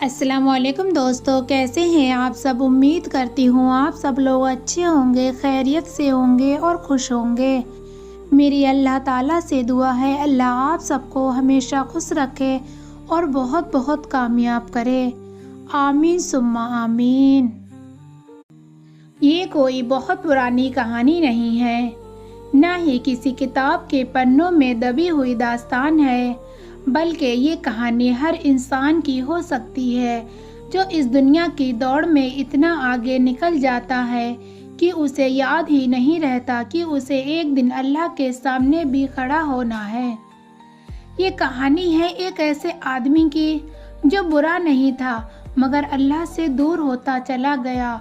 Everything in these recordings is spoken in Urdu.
السلام علیکم دوستو، کیسے ہیں آپ سب؟ امید کرتی ہوں آپ سب لوگ اچھے ہوں گے، خیریت سے ہوں گے اور خوش ہوں گے۔ میری اللہ تعالیٰ سے دعا ہے اللہ آپ سب کو ہمیشہ خوش رکھے اور بہت بہت کامیاب کرے، آمین ثم آمین۔ یہ کوئی بہت پرانی کہانی نہیں ہے، نہ ہی کسی کتاب کے پنوں میں دبی ہوئی داستان ہے، بلکہ یہ کہانی ہر انسان کی ہو سکتی ہے جو اس دنیا کی دوڑ میں اتنا آگے نکل جاتا ہے کہ اسے یاد ہی نہیں رہتا کہ اسے ایک دن اللہ کے سامنے بھی کھڑا ہونا ہے۔ یہ کہانی ہے ایک ایسے آدمی کی جو برا نہیں تھا مگر اللہ سے دور ہوتا چلا گیا،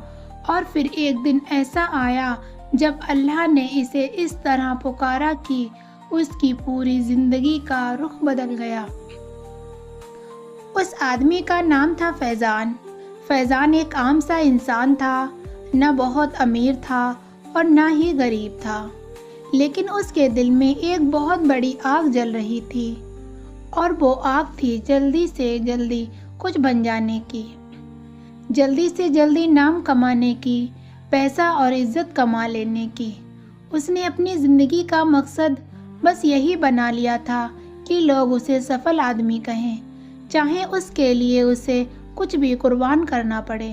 اور پھر ایک دن ایسا آیا جب اللہ نے اسے اس طرح پکارا کہ اس کی پوری زندگی کا رخ بدل گیا۔ اس آدمی کا نام تھا فیضان۔ فیضان ایک عام سا انسان تھا، نہ بہت امیر تھا اور نہ ہی غریب تھا، لیکن اس کے دل میں ایک بہت بڑی آگ جل رہی تھی، اور وہ آگ تھی جلدی سے جلدی کچھ بن جانے کی، جلدی سے جلدی نام کمانے کی، پیسہ اور عزت کما لینے کی۔ اس نے اپنی زندگی کا مقصد بس یہی بنا لیا تھا کہ لوگ اسے سفل آدمی کہیں، چاہے اس کے لیے اسے کچھ بھی قربان کرنا پڑے۔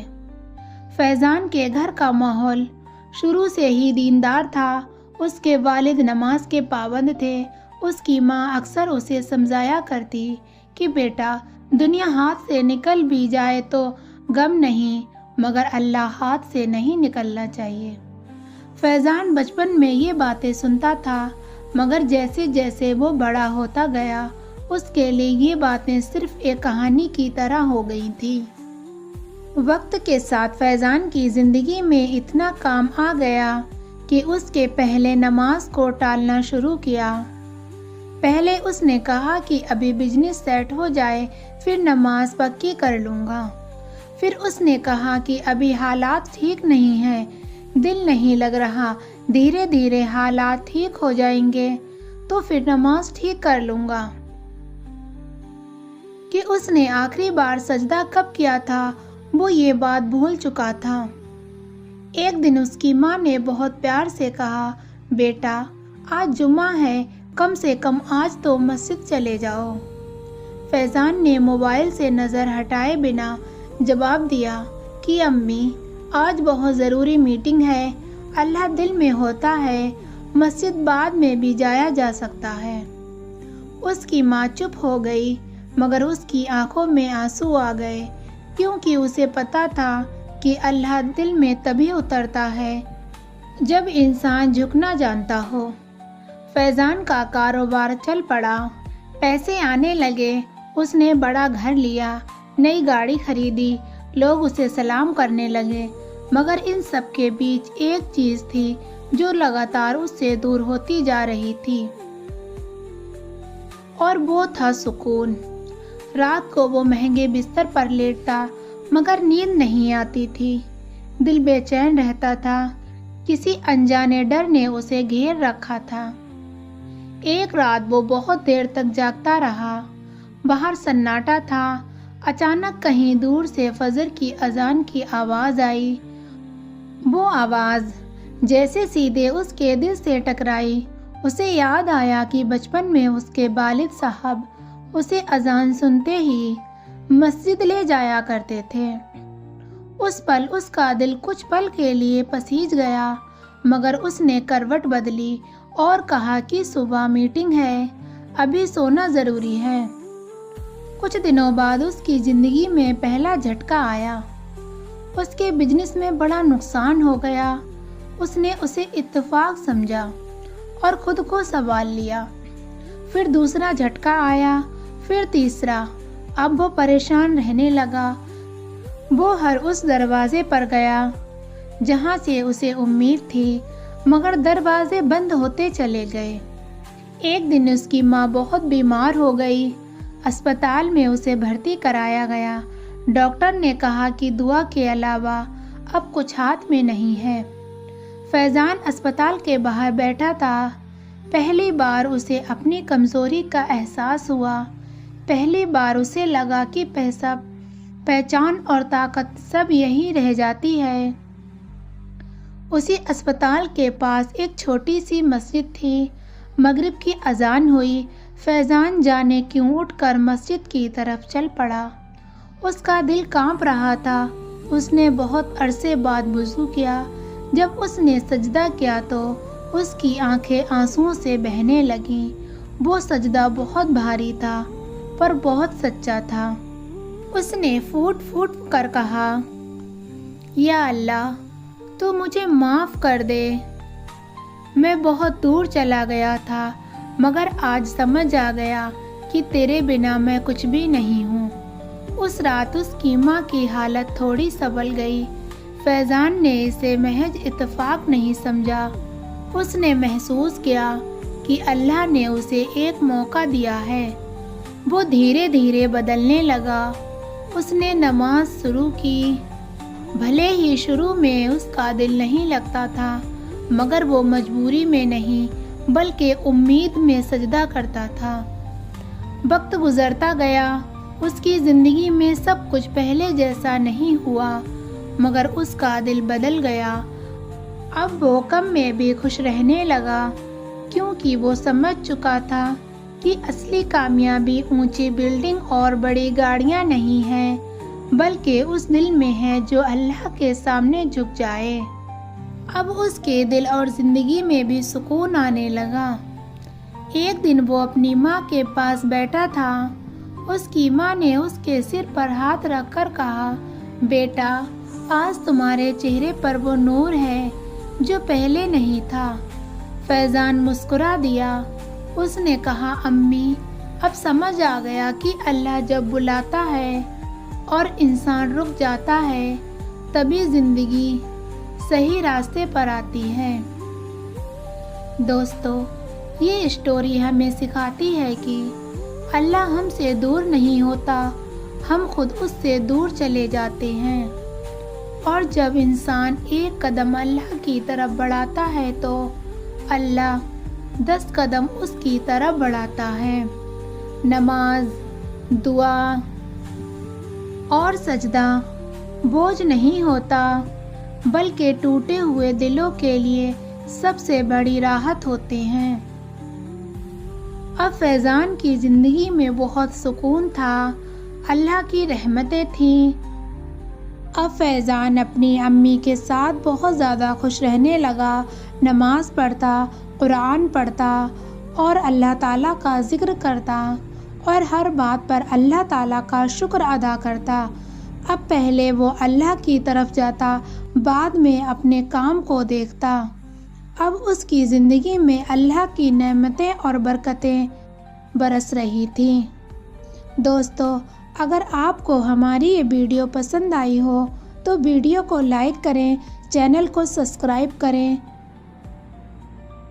فیضان کے گھر کا ماحول شروع سے ہی دیندار تھا۔ اس کے والد نماز کے پابند تھے۔ اس کی ماں اکثر اسے سمجھایا کرتی کہ بیٹا، دنیا ہاتھ سے نکل بھی جائے تو غم نہیں، مگر اللہ ہاتھ سے نہیں نکلنا چاہیے۔ فیضان بچپن میں یہ باتیں سنتا تھا، مگر جیسے جیسے وہ بڑا ہوتا گیا اس کے لیے یہ باتیں صرف ایک کہانی کی طرح ہو گئی تھی۔ وقت کے ساتھ فیضان کی زندگی میں اتنا کام آ گیا کہ اس کے پہلے نماز کو ٹالنا شروع کیا۔ پہلے اس نے کہا کہ ابھی بزنس سیٹ ہو جائے پھر نماز پکی کر لوں گا۔ پھر اس نے کہا کہ ابھی حالات ٹھیک نہیں ہیں، دل نہیں لگ رہا، دھیرے دھیرے حالات ٹھیک ہو جائیں گے تو پھر نماز ٹھیک کر لوں گا۔ کہ اس نے آخری بار سجدہ کب کیا تھا وہ یہ بات بھول چکا تھا۔ ایک دن اس کی ماں نے بہت پیار سے کہا، بیٹا آج جمعہ ہے، کم سے کم آج تو مسجد چلے جاؤ۔ فیضان نے موبائل سے نظر ہٹائے بنا جواب دیا کہ امی آج بہت ضروری میٹنگ ہے، اللہ دل میں ہوتا ہے، مسجد بعد میں بھی جایا جا سکتا ہے۔ اس کی ماں چپ ہو گئی، مگر اس کی آنکھوں میں آنسو آ گئے، کیونکہ اسے پتا تھا کہ اللہ دل میں تبھی اترتا ہے جب انسان جھکنا جانتا ہو۔ فیضان کا کاروبار چل پڑا، پیسے آنے لگے، اس نے بڑا گھر لیا، نئی گاڑی خریدی، لوگ اسے سلام کرنے لگے، مگر ان سب کے بیچ ایک چیز تھی جو لگاتار اس سے دور ہوتی جا رہی تھی، اور وہ تھا سکون۔ رات کو وہ مہنگے بستر پر لیٹتا مگر نیند نہیں آتی تھی، دل بے چین رہتا تھا، کسی انجانے ڈر نے اسے گھیر رکھا تھا۔ ایک رات وہ بہت دیر تک جاگتا رہا، باہر سناٹا تھا، اچانک کہیں دور سے فجر کی اذان کی آواز آئی۔ وہ آواز جیسے سیدھے اس کے دل سے ٹکرائی۔ اسے یاد آیا کہ بچپن میں اس کے والد صاحب اسے اذان سنتے ہی مسجد لے جایا کرتے تھے۔ اس پل اس کا دل کچھ پل کے لیے پسیج گیا، مگر اس نے کروٹ بدلی اور کہا کہ صبح میٹنگ ہے، ابھی سونا ضروری ہے۔ کچھ دنوں بعد اس کی زندگی میں پہلا جھٹکا آیا، اس کے بزنس میں بڑا نقصان ہو گیا۔ اس نے اسے اتفاق سمجھا اور خود کو سنبھال لیا۔ پھر دوسرا جھٹکا آیا، پھر تیسرا۔ اب وہ پریشان رہنے لگا۔ وہ ہر اس دروازے پر گیا جہاں سے اسے امید تھی، مگر دروازے بند ہوتے چلے گئے۔ ایک دن اس کی ماں بہت بیمار ہو گئی، اسپتال میں اسے بھرتی کرایا گیا۔ ڈاکٹر نے کہا کہ دعا کے علاوہ اب کچھ ہاتھ میں نہیں ہے۔ فیضان اسپتال کے باہر بیٹھا تھا۔ پہلی بار اسے اپنی کمزوری کا احساس ہوا، پہلی بار اسے لگا کہ پیسہ پہچان اور طاقت سب یہی رہ جاتی ہے۔ اسی اسپتال کے پاس ایک چھوٹی سی مسجد تھی۔ مغرب کی اذان ہوئی۔ فیضان جانے کیوں اٹھ کر مسجد کی طرف چل پڑا۔ اس کا دل کانپ رہا تھا۔ اس نے بہت عرصے بعد وضو کیا۔ جب اس نے سجدہ کیا تو اس کی آنکھیں آنسوؤں سے بہنے لگیں۔ وہ سجدہ بہت بھاری تھا پر بہت سچا تھا۔ اس نے پھوٹ پھوٹ کر کہا، یا اللہ، تو مجھے معاف کر دے۔ میں بہت دور چلا گیا تھا مگر آج سمجھ آ گیا کہ تیرے بنا میں کچھ بھی نہیں ہوں۔ اس رات اس کی ماں کی حالت تھوڑی سنبھل گئی۔ فیضان نے اسے محض اتفاق نہیں سمجھا۔ اس نے محسوس کیا کہ اللہ نے اسے ایک موقع دیا ہے۔ وہ دھیرے دھیرے بدلنے لگا۔ اس نے نماز شروع کی۔ بھلے ہی شروع میں اس کا دل نہیں لگتا تھا مگر وہ مجبوری میں نہیں بلکہ امید میں سجدہ کرتا تھا۔ وقت گزرتا گیا۔ اس کی زندگی میں سب کچھ پہلے جیسا نہیں ہوا مگر اس کا دل بدل گیا۔ اب وہ کم میں بھی خوش رہنے لگا کیونکہ وہ سمجھ چکا تھا کہ اصلی کامیابی اونچی بلڈنگ اور بڑی گاڑیاں نہیں ہے بلکہ اس دل میں ہے جو اللہ کے سامنے جھک جائے۔ اب اس کے دل اور زندگی میں بھی سکون آنے لگا۔ ایک دن وہ اپنی ماں کے پاس بیٹھا تھا۔ اس کی ماں نے اس کے سر پر ہاتھ رکھ کر کہا، بیٹا، آج تمہارے چہرے پر وہ نور ہے جو پہلے نہیں تھا۔ فیضان مسکرا دیا۔ اس نے کہا، امی، اب سمجھ آ گیا کہ اللہ جب بلاتا ہے اور انسان رک جاتا ہے تبھی زندگی صحیح راستے پر آتی ہے۔ دوستو، یہ اسٹوری ہمیں سکھاتی ہے کہ اللہ ہم سے دور نہیں ہوتا، ہم خود اس سے دور چلے جاتے ہیں، اور جب انسان ایک قدم اللہ کی طرف بڑھاتا ہے تو اللہ 10 قدم اس کی طرف بڑھاتا ہے۔ نماز، دعا اور سجدہ بوجھ نہیں ہوتا بلکہ ٹوٹے ہوئے دلوں کے لیے سب سے بڑی راحت ہوتے ہیں۔ اب فیضان کی زندگی میں بہت سکون تھا، اللہ کی رحمتیں تھیں۔ اب فیضان اپنی امی کے ساتھ بہت زیادہ خوش رہنے لگا، نماز پڑھتا، قرآن پڑھتا اور اللہ تعالیٰ کا ذکر کرتا اور ہر بات پر اللہ تعالیٰ کا شکر ادا کرتا۔ اب پہلے وہ اللہ کی طرف جاتا، بعد میں اپنے کام کو دیکھتا۔ اب اس کی زندگی میں اللہ کی نعمتیں اور برکتیں برس رہی تھیں۔ دوستو، اگر آپ کو ہماری یہ ویڈیو پسند آئی ہو تو ویڈیو کو لائک کریں، چینل کو سبسکرائب کریں